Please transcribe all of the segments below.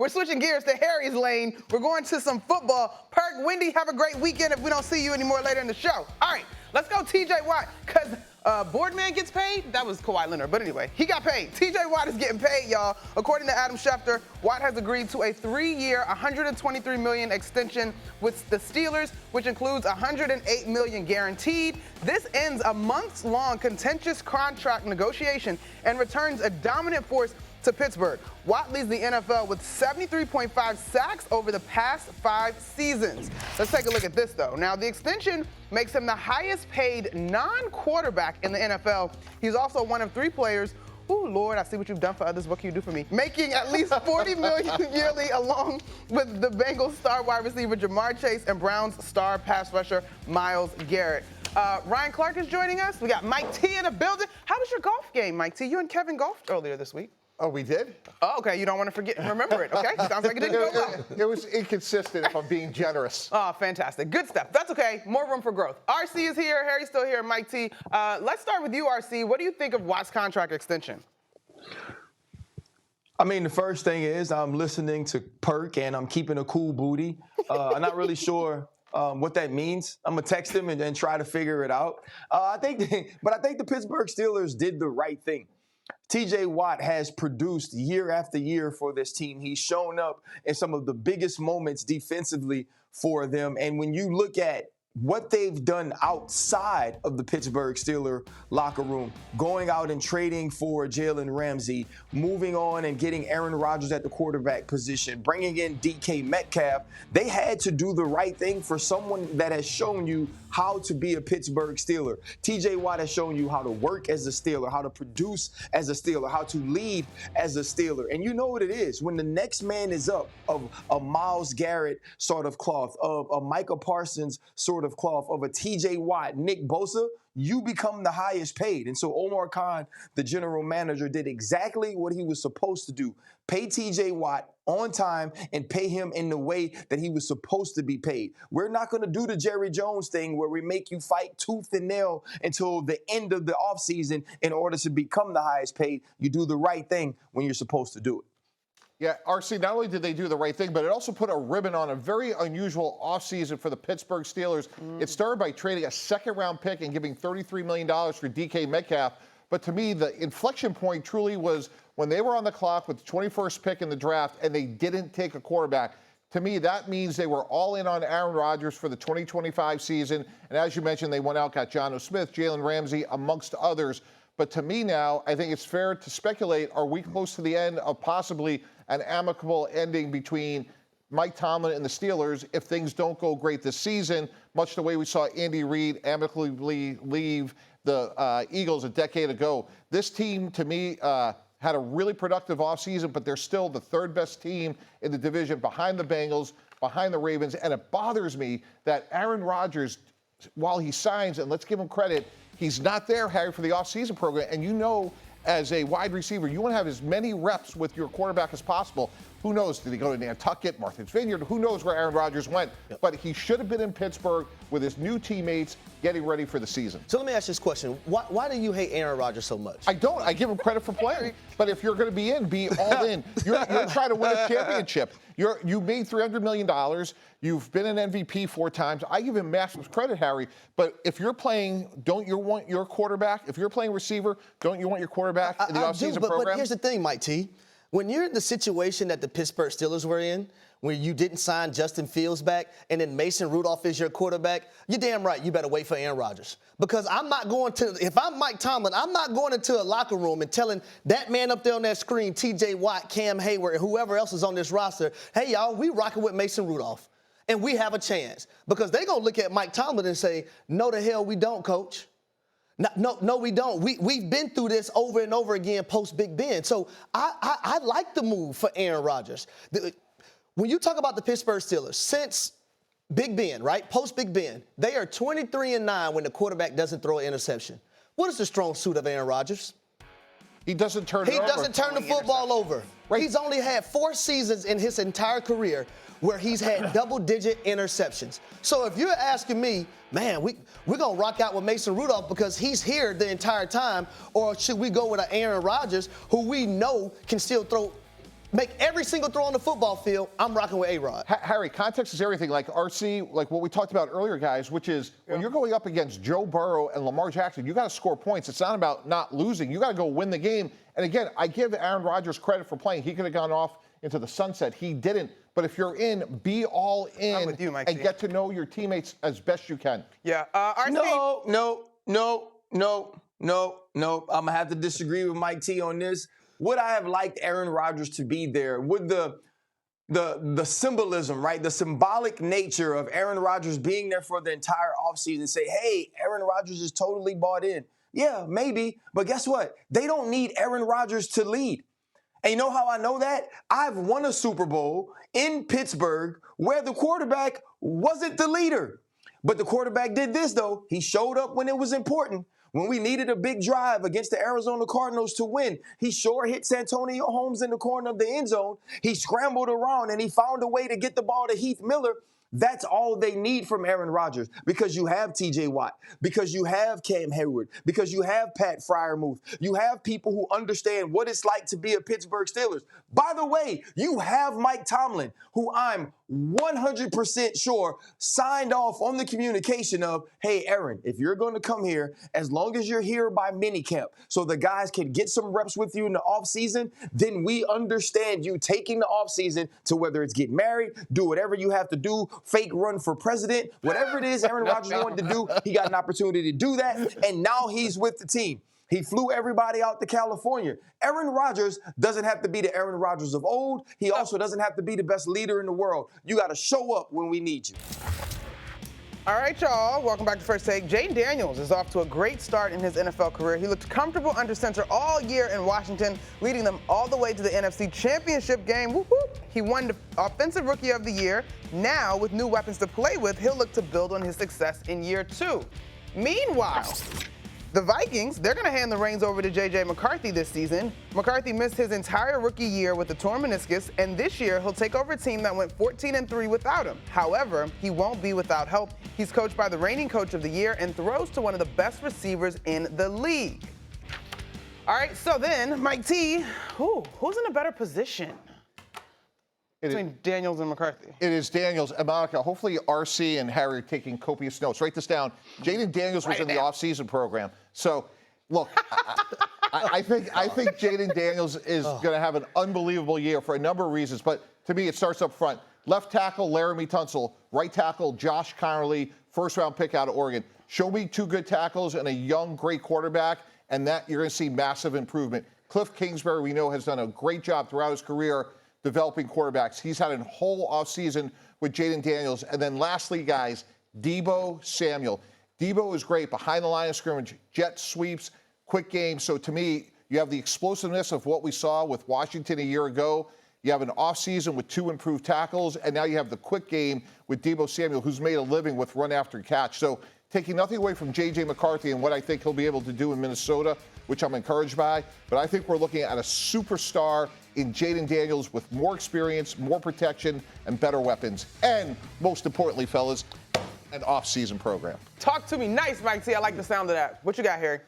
we're switching gears to Harry's lane. We're going to some football. Perk, Wendy, have a great weekend if we don't see you anymore later in the show. All right, let's go T.J. Watt, because Boardman gets paid? That was Kawhi Leonard, but anyway, he got paid. T.J. Watt is getting paid, y'all. According to Adam Schefter, Watt has agreed to a 3-year, $123 million extension with the Steelers, which includes $108 million guaranteed. This ends a months-long contentious contract negotiation and returns a dominant force to Pittsburgh. Watt leads the NFL with 73.5 sacks over the past 5 seasons. Let's take a look at this, though. Now, the extension makes him the highest paid non-quarterback in the NFL. He's also one of 3 players, ooh, Lord, I see what you've done for others. What can you do for me? Making at least $40 million yearly, along with the Bengals star wide receiver Jamar Chase and Browns star pass rusher Myles Garrett. Ryan Clark is joining us. We got Mike T in the building. How was your golf game, Mike T? You and Kevin golfed earlier this week. Oh, we did? Oh, okay. You don't want to remember it, okay? Sounds like it didn't go well. It was inconsistent, if I'm being generous. Oh, fantastic. Good stuff. That's okay. More room for growth. RC is here. Harry's still here. Mike T. Let's start with you, RC. What do you think of Watt's contract extension? I mean, the first thing is I'm listening to Perk and I'm keeping a cool booty. I'm not really sure what that means. I'm going to text him and try to figure it out. I think the Pittsburgh Steelers did the right thing. T.J. Watt has produced year after year for this team. He's shown up in some of the biggest moments defensively for them. And when you look at what they've done outside of the Pittsburgh Steelers locker room, going out and trading for Jalen Ramsey, moving on and getting Aaron Rodgers at the quarterback position, bringing in DK Metcalf, they had to do the right thing for someone that has shown you how to be a Pittsburgh Steeler. T.J. Watt has shown you how to work as a Steeler, how to produce as a Steeler, how to lead as a Steeler. And you know what it is. When the next man is up, of a Myles Garrett sort of cloth, of a Micah Parsons sort of cloth, of a T.J. Watt, Nick Bosa, you become the highest paid. And so Omar Khan, the general manager, did exactly what he was supposed to do. Pay T.J. Watt on time and pay him in the way that he was supposed to be paid. We're not going to do the Jerry Jones thing where we make you fight tooth and nail until the end of the offseason in order to become the highest paid. You do the right thing when you're supposed to do it. Yeah, RC, not only did they do the right thing, but it also put a ribbon on a very unusual offseason for the Pittsburgh Steelers. It started by trading a second-round pick and giving $33 million for DK Metcalf. But to me, the inflection point truly was when they were on the clock with the 21st pick in the draft and they didn't take a quarterback. To me, that means they were all in on Aaron Rodgers for the 2025 season. And as you mentioned, they went out, got Jonnu Smith, Jalen Ramsey, amongst others. But to me now, I think it's fair to speculate, are we close to the end of possibly an amicable ending between Mike Tomlin and the Steelers if things don't go great this season, much the way we saw Andy Reid amicably leave the Eagles a decade ago. This team, to me, had a really productive offseason, but they're still the 3rd best team in the division behind the Bengals, behind the Ravens, and it bothers me that Aaron Rodgers, while he signs, and let's give him credit, he's not there, Harry, for the offseason program. And you know, as a wide receiver, you want to have as many reps with your quarterback as possible. Who knows? Did he go to Nantucket, Martha's Vineyard? Who knows where Aaron Rodgers went? Yep. But he should have been in Pittsburgh with his new teammates getting ready for the season. So let me ask this question. Why do you hate Aaron Rodgers so much? I don't. I give him credit for playing. But if you're going to be all in. You're trying to win a championship. You made $300 million. You've been an MVP 4 times. I give him massive credit, Harry. But if you're playing, don't you want your quarterback? If you're playing receiver, don't you want your quarterback in the offseason program? But here's the thing, Mike T. When you're in the situation that the Pittsburgh Steelers were in, where you didn't sign Justin Fields back, and then Mason Rudolph is your quarterback, you're damn right you better wait for Aaron Rodgers. Because I'm not going to, if I'm Mike Tomlin, I'm not going into a locker room and telling that man up there on that screen, T.J. Watt, Cam Hayward, and whoever else is on this roster, hey, y'all, we rocking with Mason Rudolph, and we have a chance. Because they're going to look at Mike Tomlin and say, no, the hell we don't, coach. No, we don't. We've been through this over and over again post Big Ben. So I like the move for Aaron Rodgers. When you talk about the Pittsburgh Steelers, since Big Ben, right, post Big Ben, they are 23-9 when the quarterback doesn't throw an interception. What is the strong suit of Aaron Rodgers? He doesn't turn it over. He doesn't turn the football over. Right. He's only had 4 seasons in his entire career where he's had double-digit interceptions. So if you're asking me, man, we're going to rock out with Mason Rudolph because he's here the entire time, or should we go with an Aaron Rodgers who we know can still throw make every single throw on the football field, I'm rocking with A-Rod. Harry, context is everything. Like RC, like what we talked about earlier, guys, which is when you're going up against Joe Burrow and Lamar Jackson, you got to score points. It's not about not losing. You got to go win the game. And again, I give Aaron Rodgers credit for playing. He could have gone off into the sunset. He didn't. But if you're in, be all in I'm with you, Mike and T. get to know your teammates as best you can. Yeah. RC. No. I'm gonna have to disagree with Mike T on this. Would I have liked Aaron Rodgers to be there? Would the symbolism, right? The symbolic nature of Aaron Rodgers being there for the entire offseason say, hey, Aaron Rodgers is totally bought in. Yeah, maybe. But guess what? They don't need Aaron Rodgers to lead. And you know how I know that? I've won a Super Bowl in Pittsburgh where the quarterback wasn't the leader. But the quarterback did this, though. He showed up when it was important. When we needed a big drive against the Arizona Cardinals to win, he sure hit Santonio Holmes in the corner of the end zone. He scrambled around and he found a way to get the ball to Heath Miller. That's all they need from Aaron Rodgers because you have T.J. Watt, because you have Cam Hayward, because you have Pat Freiermuth. You have people who understand what it's like to be a Pittsburgh Steelers. By the way, you have Mike Tomlin, who I'm 100% sure signed off on the communication of, hey, Aaron, if you're going to come here, as long as you're here by minicamp so the guys can get some reps with you in the offseason, then we understand you taking the offseason to whether it's get married, do whatever you have to do, fake run for president, whatever it is Aaron Rodgers wanted to do, he got an opportunity to do that, and now he's with the team. He flew everybody out to California. Aaron Rodgers doesn't have to be the Aaron Rodgers of old. He also doesn't have to be the best leader in the world. You got to show up when we need you. All right, y'all. Welcome back to First Take. Jayden Daniels is off to a great start in his NFL career. He looked comfortable under center all year in Washington, leading them all the way to the NFC Championship game. Whoop, whoop. He won the Offensive Rookie of the Year. Now, with new weapons to play with, he'll look to build on his success in year 2. Meanwhile, the Vikings, they're going to hand the reins over to J.J. McCarthy this season. McCarthy missed his entire rookie year with a torn meniscus, and this year he'll take over a team that went 14-3 without him. However, he won't be without help. He's coached by the reigning coach of the year and throws to one of the best receivers in the league. All right, so then, Mike T, who's in a better position between Daniels and McCarthy? It is Daniels and Monica. Hopefully RC and Harry are taking copious notes. Write this down. Jayden Daniels was in the offseason program. So, look, I think Jayden Daniels is going to have an unbelievable year for a number of reasons. But to me, it starts up front. Left tackle, Laramie Tunsil. Right tackle, Josh Connerly, first-round pick out of Oregon. Show me 2 good tackles and a young, great quarterback, and that you're going to see massive improvement. Cliff Kingsbury, we know, has done a great job throughout his career developing quarterbacks. He's had a whole offseason with Jayden Daniels. And then lastly, guys, Deebo Samuel. Deebo is great behind the line of scrimmage, jet sweeps, quick game. So to me, you have the explosiveness of what we saw with Washington a year ago. You have an offseason with 2 improved tackles, and now you have the quick game with Deebo Samuel, who's made a living with run after catch. So taking nothing away from J.J. McCarthy and what I think he'll be able to do in Minnesota, which I'm encouraged by, but I think we're looking at a superstar in Jayden Daniels with more experience, more protection, and better weapons. And most importantly, fellas, an off-season program. Talk to me nice, Mike T. I like the sound of that. What you got, Harry?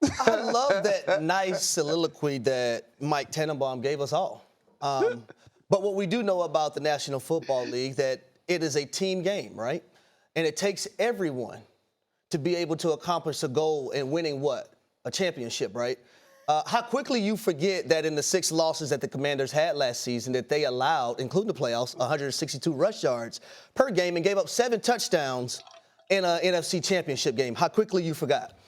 I love that nice soliloquy that Mike Tannenbaum gave us all. But what we do know about the National Football League, that it is a team game, right? And it takes everyone to be able to accomplish a goal in winning what? A championship, right? How quickly you forget that in the 6 losses that the Commanders had last season that they allowed, including the playoffs, 162 rush yards per game and gave up 7 touchdowns in an NFC championship game. How quickly you forgot.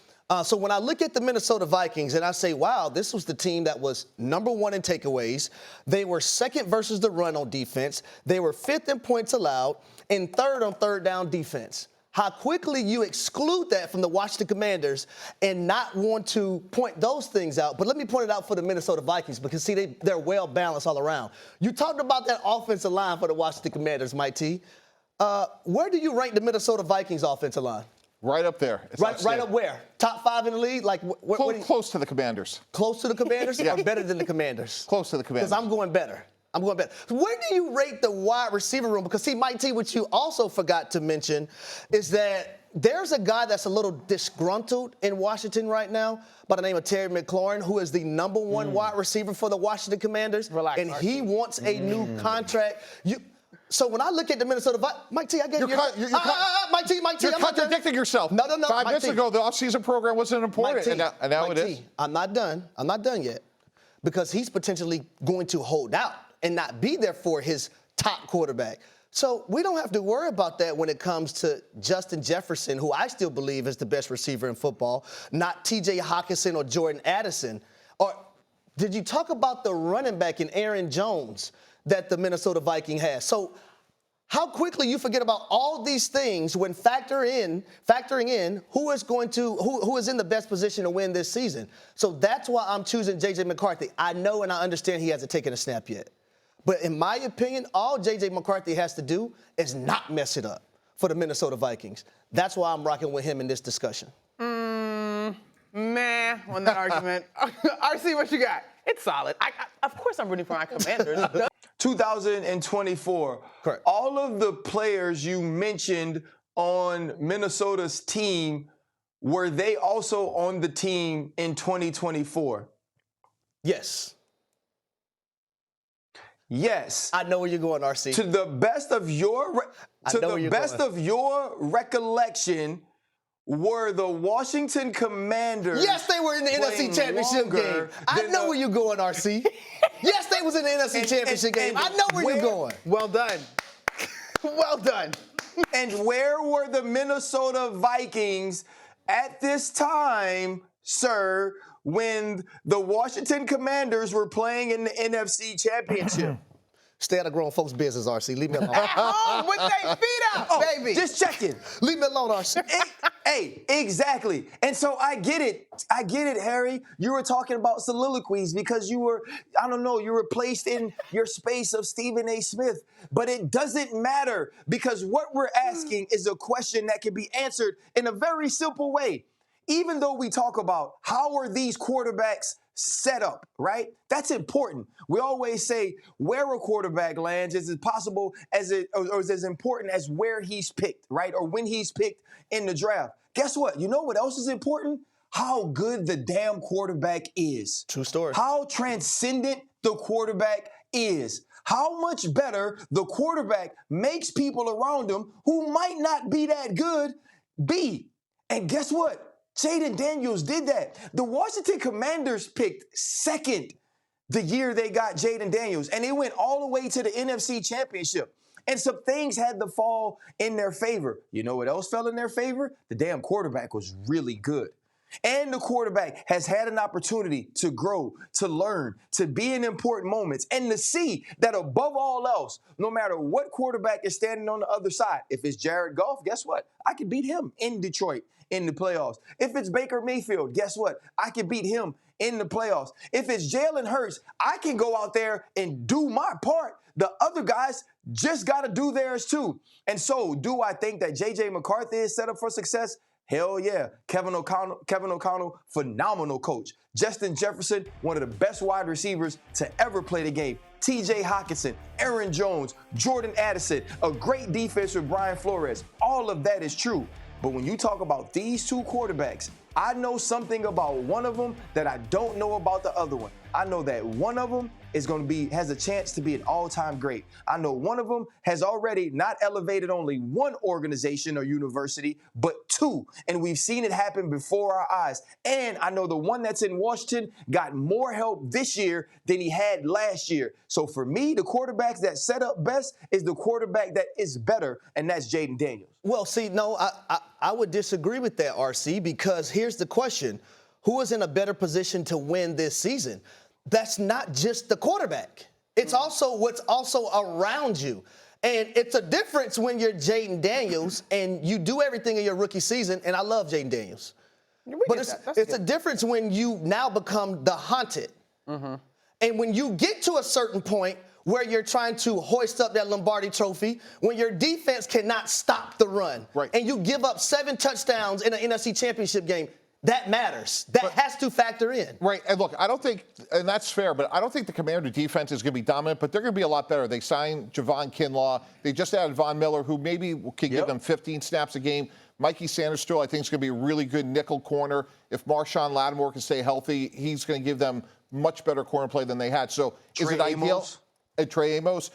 So when I look at the Minnesota Vikings and I say, wow, this was the team that was number 1 in takeaways. They were 2nd versus the run on defense. They were 5th in points allowed and 3rd on third down defense. How quickly you exclude that from the Washington Commanders and not want to point those things out. But let me point it out for the Minnesota Vikings because, see, they're well balanced all around. You talked about that offensive line for the Washington Commanders, Mike T. Where do you rank the Minnesota Vikings offensive line? Right up there. Right up where? Top 5 in the league? Like close to the Commanders. Close to the Commanders or better than the Commanders? Close to the Commanders. Because I'm going better. Where do you rate the wide receiver room? Because, see, Mike T, what you also forgot to mention is that there's a guy that's a little disgruntled in Washington right now by the name of Terry McLaurin, who is the #1 wide receiver for the Washington Commanders. Relax, and he wants a new contract. So when I look at the Minnesota Vikings, Mike T, I gave you. Mike T, you're contradicting yourself. No. 5 minutes ago, the offseason program wasn't important, and now it is. I'm not done. I'm not done yet, because he's potentially going to hold out and not be there for his top quarterback. So we don't have to worry about that when it comes to Justin Jefferson, who I still believe is the best receiver in football, not T.J. Hawkinson or Jordan Addison. Or did you talk about the running back in Aaron Jones that the Minnesota Viking has? So how quickly you forget about all these things when factoring in who is in the best position to win this season. So that's why I'm choosing J.J. McCarthy. I know and I understand he hasn't taken a snap yet. But in my opinion, all J.J. McCarthy has to do is not mess it up for the Minnesota Vikings. That's why I'm rocking with him in this discussion. On that argument. RC, what you got? It's solid. Of course I'm rooting for my Commanders. 2024. Correct. All of the players you mentioned on Minnesota's team, were they also on the team in 2024? Yes. Yes. I know where you're going, RC. To the best of your recollection, were the Washington Commanders? Yes, they were in the NFC Championship game. I know where you're going, RC. Yes, they was in the NFC Championship game. I know where you're going. Well done. Well done. And where were the Minnesota Vikings at this time, sir, when the Washington Commanders were playing in the NFC Championship? Stay out of grown folks' business, RC. Leave me alone. At home with their feet up, baby. Just checking. Leave me alone, RC. Hey, exactly. And so I get it. I get it, Harry. You were talking about soliloquies because you were placed in your space of Stephen A. Smith. But it doesn't matter, because what we're asking is a question that can be answered in a very simple way. Even though we talk about how are these quarterbacks set up, right? That's important. We always say where a quarterback lands is as possible as or is as important as where he's picked, right? Or when he's picked in the draft. Guess what? You know what else is important? How good the damn quarterback is. True story. How transcendent the quarterback is. How much better the quarterback makes people around him who might not be that good be. And guess what? Jayden Daniels did that. The Washington Commanders picked second the year they got Jayden Daniels, and they went all the way to the NFC Championship. And some things had to fall in their favor. You know what else fell in their favor? The damn quarterback was really good. And the quarterback has had an opportunity to grow, to learn, to be in important moments, and to see that above all else, no matter what quarterback is standing on the other side, if it's Jared Goff, guess what? I can beat him in Detroit in the playoffs. If it's Baker Mayfield, guess what? I can beat him in the playoffs. If it's Jalen Hurts, I can go out there and do my part. The other guys just got to do theirs too. And so, do I think that J.J. McCarthy is set up for success? Hell yeah. Kevin O'Connell, phenomenal coach. Justin Jefferson, one of the best wide receivers to ever play the game. T.J. Hawkinson, Aaron Jones, Jordan Addison, a great defense with Brian Flores. All of that is true. But when you talk about these two quarterbacks, I know something about one of them that I don't know about the other one. I know that one of them has a chance to be an all-time great. I know one of them has already not elevated only one organization or university, but two. And we've seen it happen before our eyes. And I know the one that's in Washington got more help this year than he had last year. So for me, the quarterback that set up best is the quarterback that is better, and that's Jayden Daniels. Well, see, no, I would disagree with that, RC, because here's the question. Who is in a better position to win this season? That's not just the quarterback. It's also what's also around you. And it's a difference when you're Jayden Daniels and you do everything in your rookie season, and I love Jayden Daniels. But it's a difference when you now become the hunted. Mm-hmm. And when you get to a certain point where you're trying to hoist up that Lombardi trophy, when your defense cannot stop the run, right, and you give up 7 touchdowns in an NFC Championship game, That matters. That has to factor in. Right, and look, I don't think, and that's fair, but I don't think the Commander defense is going to be dominant, but they're going to be a lot better. They signed Javon Kinlaw. They just added Von Miller, who maybe can give them 15 snaps a game. Mikey Sanderstill, I think, is going to be a really good nickel corner. If Marshawn Lattimore can stay healthy, he's going to give them much better corner play than they had. So is it ideal? Trey Amos.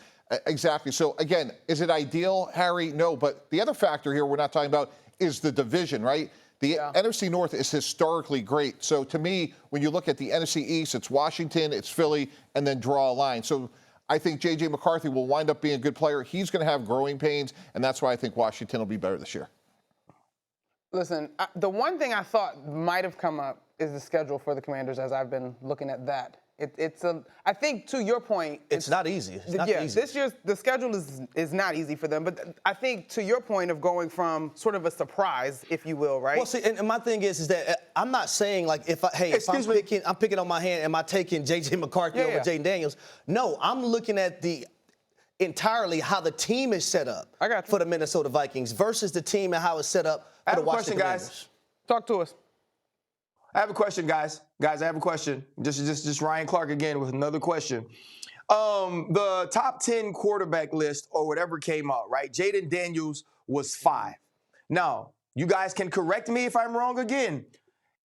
Exactly. So, again, is it ideal, Harry? No, but the other factor here we're not talking about is the division, right? The NFC North is historically great. So, to me, when you look at the NFC East, it's Washington, it's Philly, and then draw a line. So, I think J.J. McCarthy will wind up being a good player. He's going to have growing pains, and that's why I think Washington will be better this year. Listen, the one thing I thought might have come up is the schedule for the Commanders as I've been looking at that. I think to your point, it's not easy. It's not easy. This year's the schedule is not easy for them. But I think to your point of going from sort of a surprise, if you will, right? Well, see, and my thing is that I'm not saying like if I'm picking on my hand, am I taking J.J. McCarthy over Jayden Daniels? No, I'm looking at entirely how the team is set up for the Minnesota Vikings versus the team and how it's set up for the Washington Commanders. Guys. Talk to us. I have a question, guys. Guys, I have a question. Just Ryan Clark again with another question. The top 10 quarterback list or whatever came out, right? Jayden Daniels was 5. Now, you guys can correct me if I'm wrong again.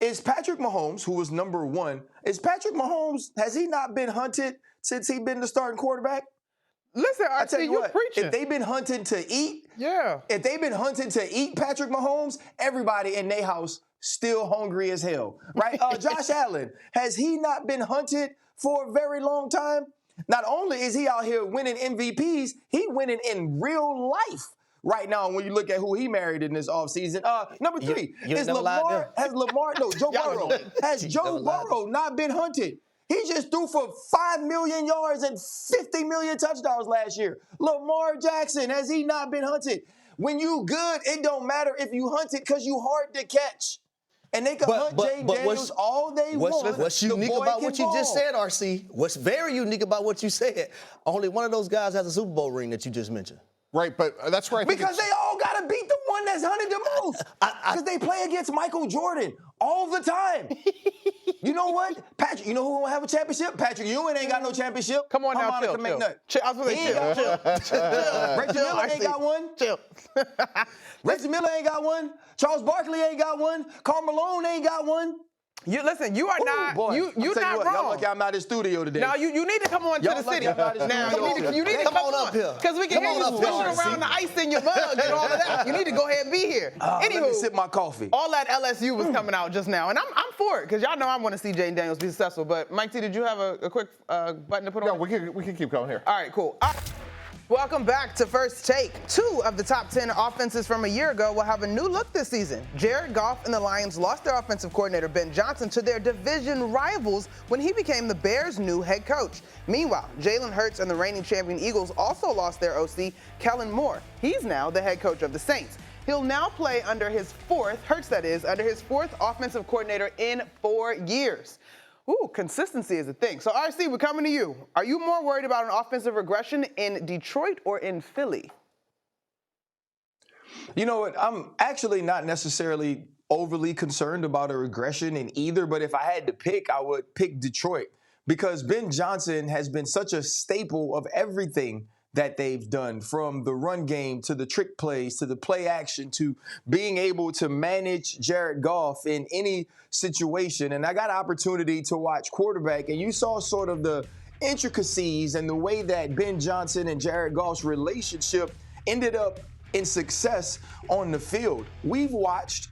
Is Patrick Mahomes, who was number 1, has he not been hunted since he's been the starting quarterback? Listen, I tell you what, preaching. if they've been hunting to eat, if they've been hunting to eat Patrick Mahomes, everybody in their house still hungry as hell, right? Josh Allen, has he not been hunted for a very long time? Not only is he out here winning MVPs, he winning in real life right now when you look at who he married in this offseason. Number 3, has Joe Burrow not been hunted? He just threw for 5 million yards and 50 million touchdowns last year. Lamar Jackson, has he not been hunted? When you good, it don't matter if you hunted because you hard to catch. And they can hunt Jayden Daniels all they want. What's unique about what you just said, RC? What's very unique about what you said? Only one of those guys has a Super Bowl ring that you just mentioned. Right, but that's where I think because they all got to beat the one that's hunted the most. Because they play against Michael Jordan all the time. You know what? Patrick, you know who won't have a championship? Patrick Ewing ain't got no championship. Come on now, chill. I was going to say chill. Reggie Miller ain't got one. Chill. Reggie Miller ain't got one. Charles Barkley ain't got one. Karl Malone ain't got one. Listen, you are not wrong. Y'all lucky I'm not in studio today. Now you need to come on to the city. Now you need to come on up here because we can hear you swishing around the ice in your mug and all of that. You need to go ahead and be here. Let me sip my coffee. All that LSU was coming out just now, and I'm for it because y'all know I want to see Jayden Daniels be successful. But Mike T, did you have a quick button to put on? No, we can keep going here. All right, cool. Welcome back to First Take. 2 of the top 10 offenses from a year ago will have a new look this season. Jared Goff and the Lions lost their offensive coordinator, Ben Johnson, to their division rivals when he became the Bears' new head coach. Meanwhile, Jalen Hurts and the reigning champion Eagles also lost their OC, Kellen Moore. He's now the head coach of the Saints. He'll now play under his fourth offensive coordinator in 4 years. Ooh, consistency is a thing. So, RC, we're coming to you. Are you more worried about an offensive regression in Detroit or in Philly? You know what? I'm actually not necessarily overly concerned about a regression in either, but if I had to pick, I would pick Detroit because Ben Johnson has been such a staple of everything that they've done, from the run game to the trick plays to the play action to being able to manage Jared Goff in any situation. And I got an opportunity to watch quarterback, and you saw sort of the intricacies and the way that Ben Johnson and Jared Goff's relationship ended up in success on the field. We've watched,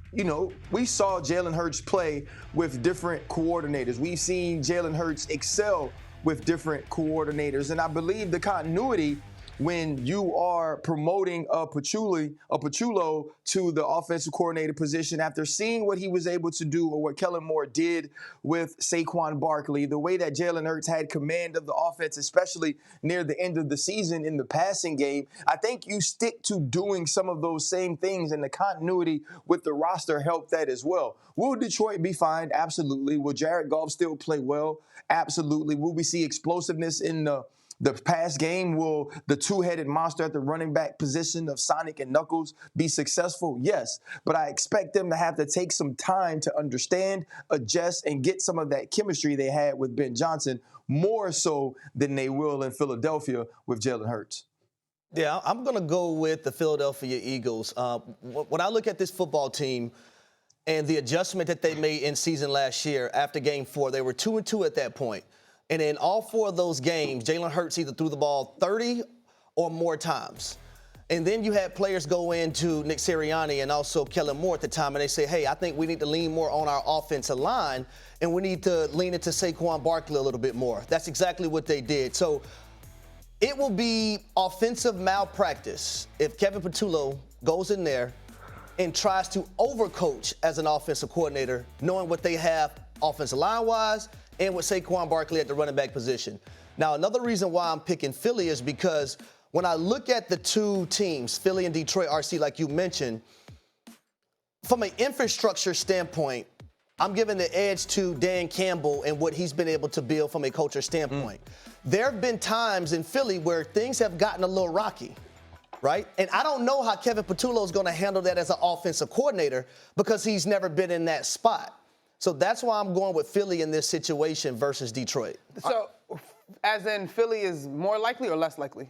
we saw Jalen Hurts play with different coordinators. We've seen Jalen Hurts excel with different coordinators. And I believe the continuity when you are promoting a Pachulo to the offensive coordinator position after seeing what he was able to do or what Kellen Moore did with Saquon Barkley, the way that Jalen Hurts had command of the offense, especially near the end of the season in the passing game, I think you stick to doing some of those same things, and the continuity with the roster helped that as well. Will Detroit be fine? Absolutely. Will Jared Goff still play well? Absolutely. Will we see explosiveness in the The past game, will the two-headed monster at the running back position of Sonic and Knuckles be successful? Yes, but I expect them to have to take some time to understand, adjust, and get some of that chemistry they had with Ben Johnson, more so than they will in Philadelphia with Jalen Hurts. Yeah, I'm going to go with the Philadelphia Eagles. When I look at this football team and the adjustment that they made in season last year after game 4, they were 2-2 at that point. And in all 4 of those games, Jalen Hurts either threw the ball 30 or more times. And then you had players go into Nick Sirianni and also Kellen Moore at the time, and they say, hey, I think we need to lean more on our offensive line, and we need to lean into Saquon Barkley a little bit more. That's exactly what they did. So it will be offensive malpractice if Kevin Patullo goes in there and tries to overcoach as an offensive coordinator, knowing what they have offensive line-wise and with Saquon Barkley at the running back position. Now, another reason why I'm picking Philly is because when I look at the two teams, Philly and Detroit, RC, like you mentioned, from an infrastructure standpoint, I'm giving the edge to Dan Campbell and what he's been able to build from a culture standpoint. There have been times in Philly where things have gotten a little rocky, right? And I don't know how Kevin Patullo is going to handle that as an offensive coordinator because he's never been in that spot. So that's why I'm going with Philly in this situation versus Detroit. So, as in Philly is more likely or less likely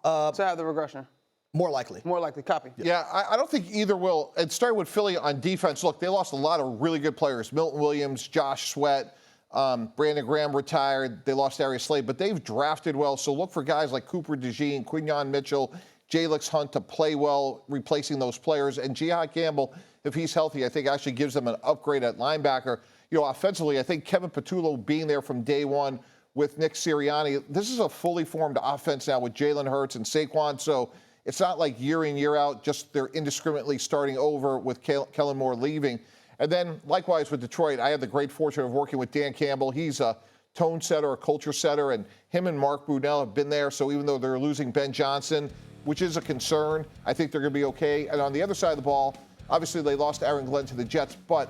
to have the regression? More likely. More likely. Copy. Yeah, I don't think either will. It started with Philly on defense. Look, they lost a lot of really good players. Milton Williams, Josh Sweat, Brandon Graham retired. They lost Darius Slade, but they've drafted well. So look for guys like Cooper DeJean, Quinyon Mitchell, Jalix Hunt to play well, replacing those players. And Jihad Campbell, if he's healthy, I think actually gives them an upgrade at linebacker. You know, offensively, I think Kevin Patullo being there from day one with Nick Sirianni, this is a fully formed offense now with Jalen Hurts and Saquon. So it's not like year in, year out, just they're indiscriminately starting over with Kellen Moore leaving. And then likewise with Detroit, I had the great fortune of working with Dan Campbell. He's a tone setter, a culture setter, and him and Mark Brunell have been there. So even though they're losing Ben Johnson, which is a concern, I think they're going to be okay. And on the other side of the ball, obviously they lost Aaron Glenn to the Jets, but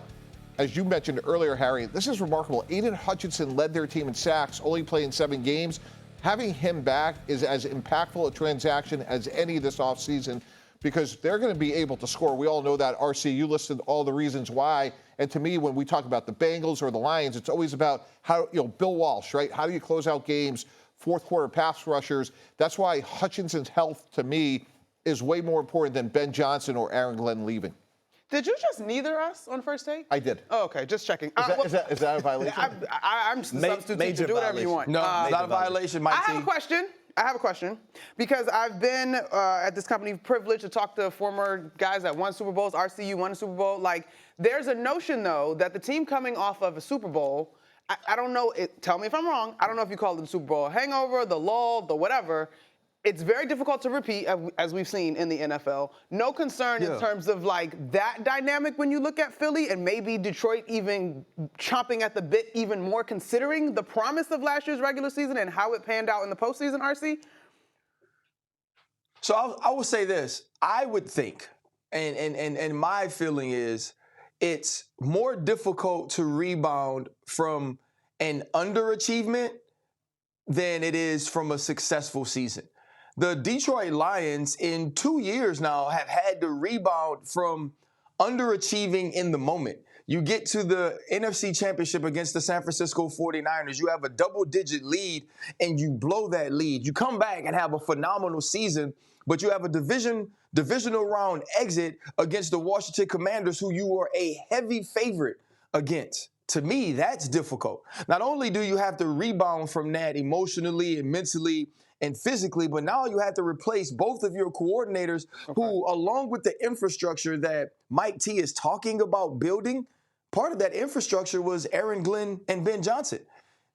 as you mentioned earlier, Harry, this is remarkable. Aiden Hutchinson led their team in sacks, only playing 7 games. Having him back is as impactful a transaction as any this offseason because they're going to be able to score. We all know that. RC, you listed all the reasons why. And to me, when we talk about the Bengals or the Lions, it's always about how, you know, Bill Walsh, right? How do you close out games, fourth quarter pass rushers? That's why Hutchinson's health, to me, is way more important than Ben Johnson or Aaron Glenn leaving. Did you just neither us on first take? I did. Oh, okay, just checking. Is that a violation? I'm just a substitute teacher. Do whatever you want. No, it's not a violation, Mike T. I have a question because I've been at this company privileged to talk to former guys that won Super Bowls. RCU won a Super Bowl. Like, there's a notion, though, that the team coming off of a Super Bowl, I don't know, tell me if I'm wrong, I don't know if you call it the Super Bowl hangover, the lull, the whatever. It's very difficult to repeat, as we've seen in the NFL. No concern in terms of, like, that dynamic when you look at Philly and maybe Detroit even chomping at the bit even more, considering the promise of last year's regular season and how it panned out in the postseason, RC? So I will say this. I would think, and my feeling is, it's more difficult to rebound from an underachievement than it is from a successful season. The Detroit Lions in 2 years now have had to rebound from underachieving in the moment. You get to the NFC Championship against the San Francisco 49ers. You have a double-digit lead, and you blow that lead. You come back and have a phenomenal season, but you have a divisional round exit against the Washington Commanders, who you are a heavy favorite against. To me, that's difficult. Not only do you have to rebound from that emotionally and mentally and physically, but now you have to replace both of your coordinators who, along with the infrastructure that Mike T is talking about building, part of that infrastructure was Aaron Glenn and Ben Johnson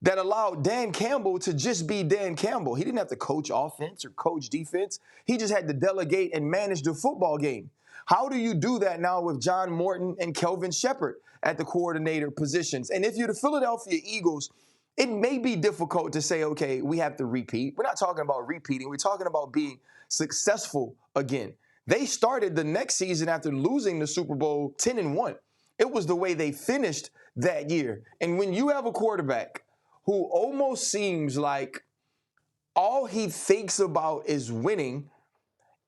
that allowed Dan Campbell to just be Dan Campbell. He didn't have to coach offense or coach defense. He just had to delegate and manage the football game. How do you do that now with John Morton and Kelvin Shepard at the coordinator positions? And if you're the Philadelphia Eagles, it may be difficult to say, okay, we have to repeat. We're not talking about repeating. We're talking about being successful again. They started the next season after losing the Super Bowl 10-1. It was the way they finished that year. And when you have a quarterback who almost seems like all he thinks about is winning,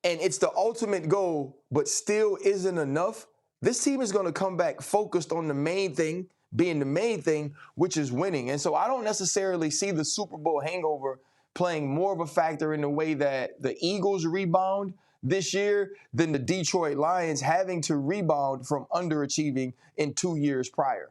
and it's the ultimate goal, but still isn't enough, this team is going to come back focused on the main thing, being the main thing, which is winning. And so I don't necessarily see the Super Bowl hangover playing more of a factor in the way that the Eagles rebound this year than the Detroit Lions having to rebound from underachieving in 2 years prior.